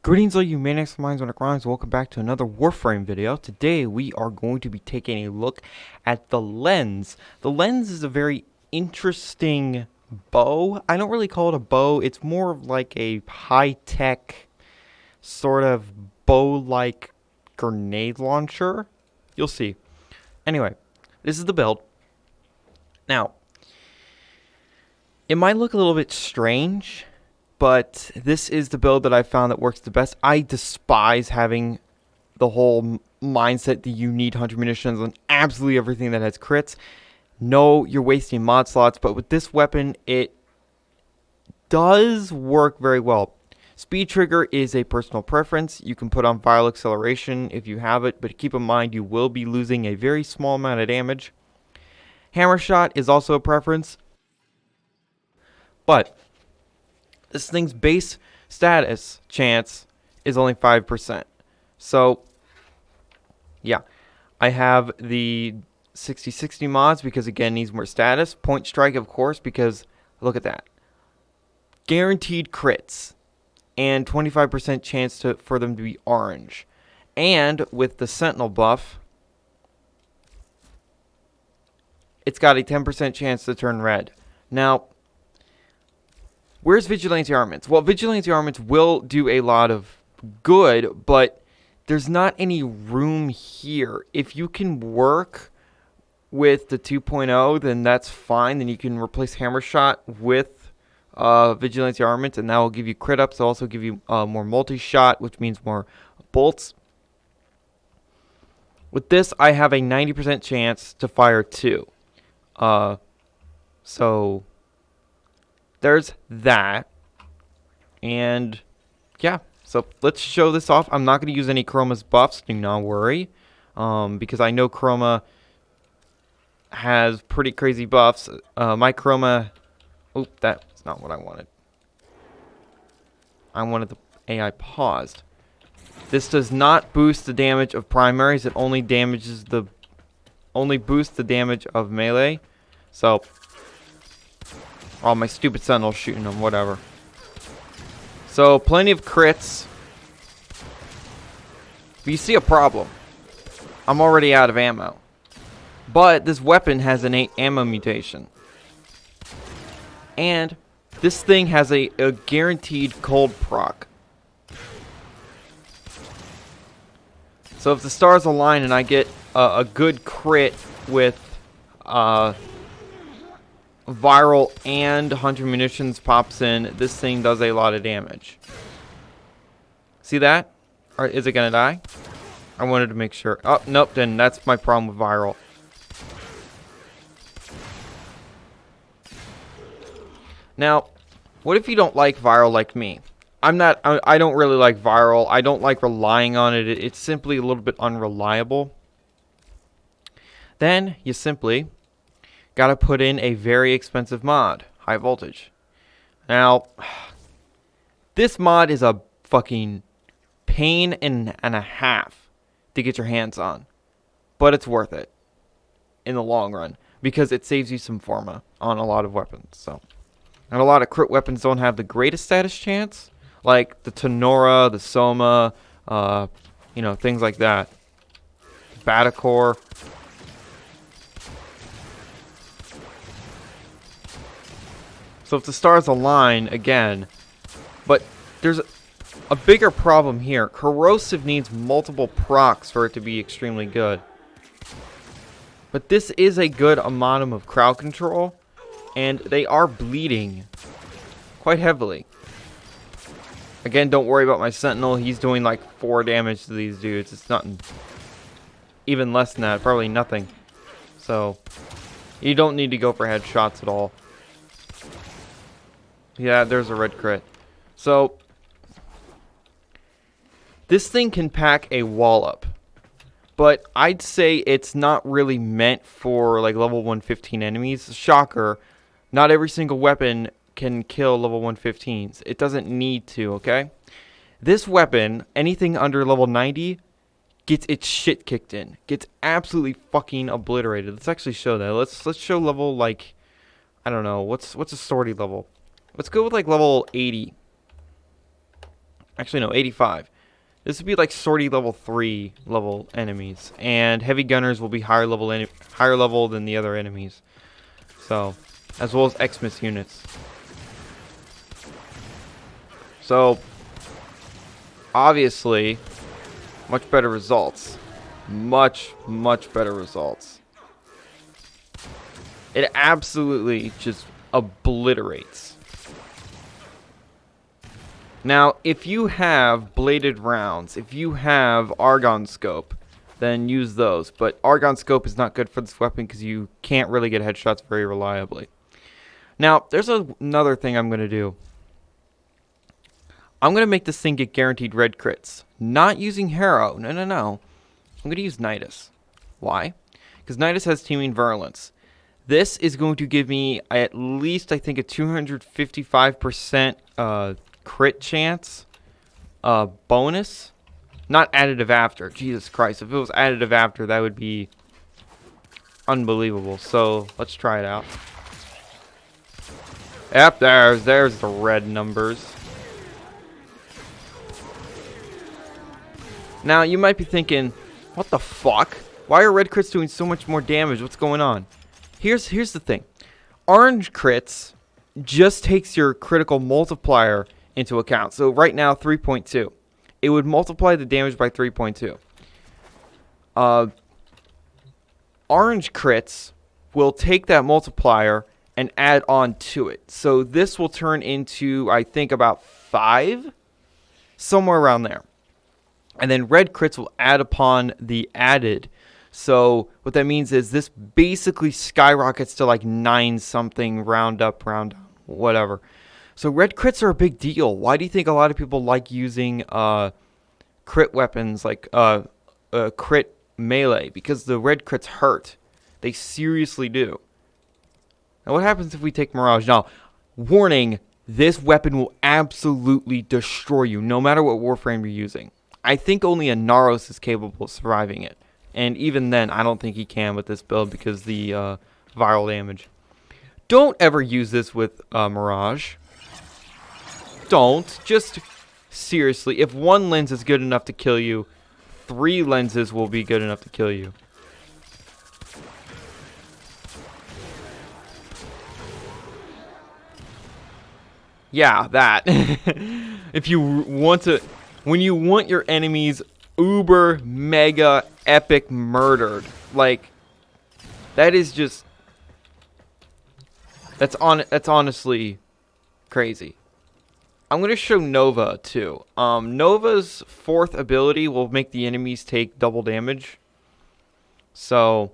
Greetings all you Manics minds on the crimes. Welcome back to another Warframe video. Today we are going to be taking a look at the Lens. The Lens is a very interesting bow. I don't really call it a bow. It's more of like a high-tech sort of bow-like grenade launcher. You'll see. Anyway, this is the build. Now, it might look a little bit strange, but this is the build that I found that works the best. I despise having the whole mindset that you need 100 munitions on absolutely everything that has crits. No, you're wasting mod slots, but with this weapon, it does work very well. Speed trigger is a personal preference. You can put on viral acceleration if you have it, but keep in mind you will be losing a very small amount of damage. Hammer shot is also a preference, but this thing's base status chance is only 5%. So, yeah. I have the 60-60 mods because, again, needs more status. Point strike, of course, because look at that. Guaranteed crits. And 25% chance for them to be orange. And with the Sentinel buff, it's got a 10% chance to turn red. Now, where's Vigilante Armaments? Well, Vigilante Armaments will do a lot of good, but there's not any room here. If you can work with the 2.0, then that's fine. Then you can replace Hammer Shot with Vigilante Armaments, and that will give you crit ups. It'll also give you more multi-shot, which means more bolts. With this, I have a 90% chance to fire 2. So there's that. And yeah, so let's show this off. I'm not going to use any Chroma's buffs, do not worry, because I know Chroma has pretty crazy buffs. My Chroma, oh, that's not what I wanted. I wanted the AI paused. This does not boost the damage of primaries. It only boosts the damage of melee. So, oh, my stupid Sentinel's shooting them, whatever. So, plenty of crits. But you see a problem. I'm already out of ammo. But this weapon has an 8 ammo mutation. And this thing has a guaranteed cold proc. So if the stars align and I get a good crit with viral and 100 munitions pops in, this thing does a lot of damage. See that? Or is it gonna die? I wanted to make sure. Oh, nope, then that's my problem with viral. Now, what if you don't like viral like me? I don't really like viral. I don't like relying on it. It's simply a little bit unreliable. Then you simply gotta put in a very expensive mod, high voltage. Now, this mod is a fucking pain and a half to get your hands on, but it's worth it in the long run because it saves you some forma on a lot of weapons. So, and a lot of crit weapons don't have the greatest status chance, like the Tenora, the Soma, you know, things like that. Batacore. So if the stars align, again, but there's a bigger problem here. Corrosive needs multiple procs for it to be extremely good. But this is a good amount of crowd control, and they are bleeding quite heavily. Again, don't worry about my Sentinel. He's doing like 4 damage to these dudes. It's nothing. Even less than that, probably nothing. So, you don't need to go for headshots at all. Yeah, there's a red crit. So, this thing can pack a wallop. But I'd say it's not really meant for like level 115 enemies. Shocker, not every single weapon can kill level 115s. It doesn't need to, okay? This weapon, anything under level 90, gets its shit kicked in. Gets absolutely fucking obliterated. Let's actually show that. Let's show level, like, I don't know, what's a sortie level? Let's go with like level 80. Actually, no, 85. This would be like sortie level 3 level enemies, and heavy gunners will be higher level than the other enemies. So, as well as Xmas units. So, obviously, much better results. Much better results. It absolutely just obliterates. Now, if you have bladed rounds, if you have argon scope, then use those. But argon scope is not good for this weapon because you can't really get headshots very reliably. Now, there's another thing I'm going to do. I'm going to make this thing get guaranteed red crits. Not using Harrow. No. I'm going to use Nidus. Why? Because Nidus has teaming virulence. This is going to give me at least, I think, a 255% crit chance bonus. Not additive after. Jesus Christ. If it was additive after, that would be unbelievable. So, let's try it out. Yep, there's the red numbers. Now, you might be thinking, what the fuck? Why are red crits doing so much more damage? What's going on? Here's the thing. Orange crits just takes your critical multiplier into account. So right now, 3.2. It would multiply the damage by 3.2. Orange crits will take that multiplier and add on to it. So this will turn into, I think, about 5? Somewhere around there. And then red crits will add upon the added. So what that means is this basically skyrockets to like 9 something, round up, round down, whatever. So red crits are a big deal. Why do you think a lot of people like using crit weapons like crit melee? Because the red crits hurt. They seriously do. Now what happens if we take Mirage? Now, warning, this weapon will absolutely destroy you no matter what Warframe you're using. I think only a Naros is capable of surviving it. And even then, I don't think he can with this build because the viral damage. Don't ever use this with Mirage. Don't. Just seriously, if one lens is good enough to kill you, 3 lenses will be good enough to kill you. Yeah, that. If you want to... When you want your enemies uber, mega, epic murdered, like, that is just... That's honestly crazy. I'm going to show Nova, too. Nova's 4th ability will make the enemies take double damage. So...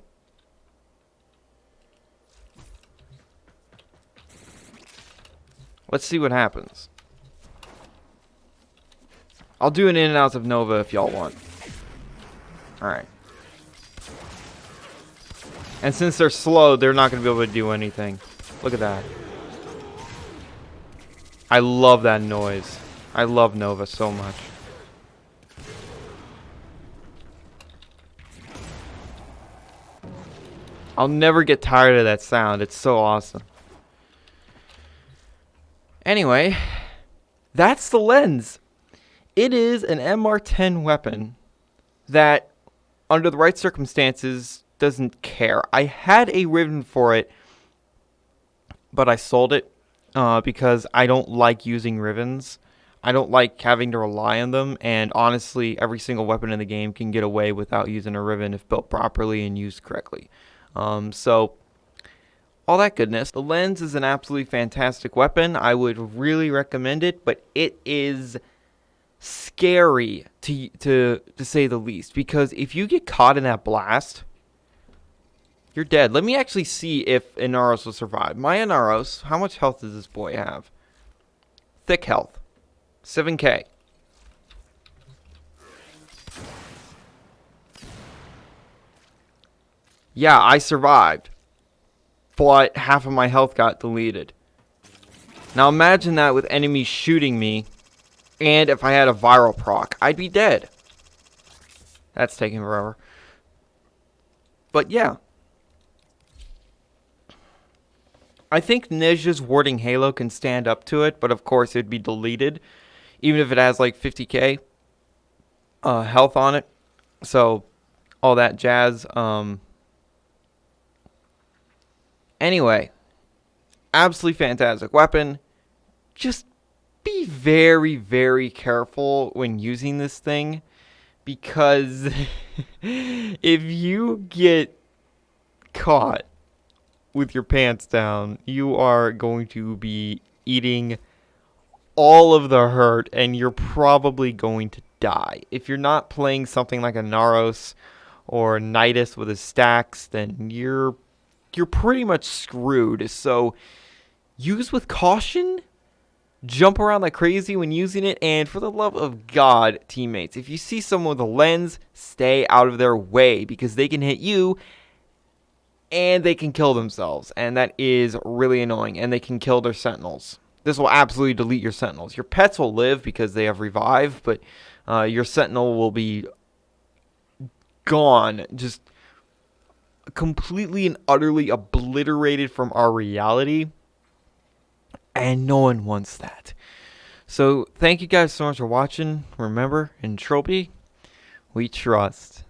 let's see what happens. I'll do an in and outs of Nova if y'all want. Alright. And since they're slow, they're not going to be able to do anything. Look at that. I love that noise. I love Nova so much. I'll never get tired of that sound. It's so awesome. Anyway, that's the lens. It is an MR10 weapon that, under the right circumstances, doesn't care. I had a Riven for it, but I sold it because I don't like using Rivens. I don't like having to rely on them, and honestly, every single weapon in the game can get away without using a Riven if built properly and used correctly. So, all that goodness. The lens is an absolutely fantastic weapon. I would really recommend it, but it is scary to say the least, because if you get caught in that blast, you're dead. Let me actually see if Inaros will survive. My Inaros, how much health does this boy have? Thick health. 7k. Yeah, I survived. But half of my health got deleted. Now imagine that with enemies shooting me, and if I had a viral proc, I'd be dead. That's taking forever. But yeah. I think Ninja's Warding Halo can stand up to it, but of course it'd be deleted. even if it has like 50k health on it. So all that jazz. Anyway, absolutely fantastic weapon. Just be very, very careful when using this thing, because if you get caught with your pants down, you are going to be eating all of the hurt, and you're probably going to die. If you're not playing something like a Naros or Nidus with his stacks, then you're pretty much screwed. So use with caution. Jump around like crazy when using it, and for the love of God, teammates, if you see someone with a lens, stay out of their way, because they can hit you and they can kill themselves, and that is really annoying. And they can kill their sentinels. This will absolutely delete your sentinels. Your pets will live because they have revive, but your sentinel will be gone, just completely and utterly obliterated from our reality, and no one wants that. So thank you guys so much for watching. Remember, in Tropy, we trust.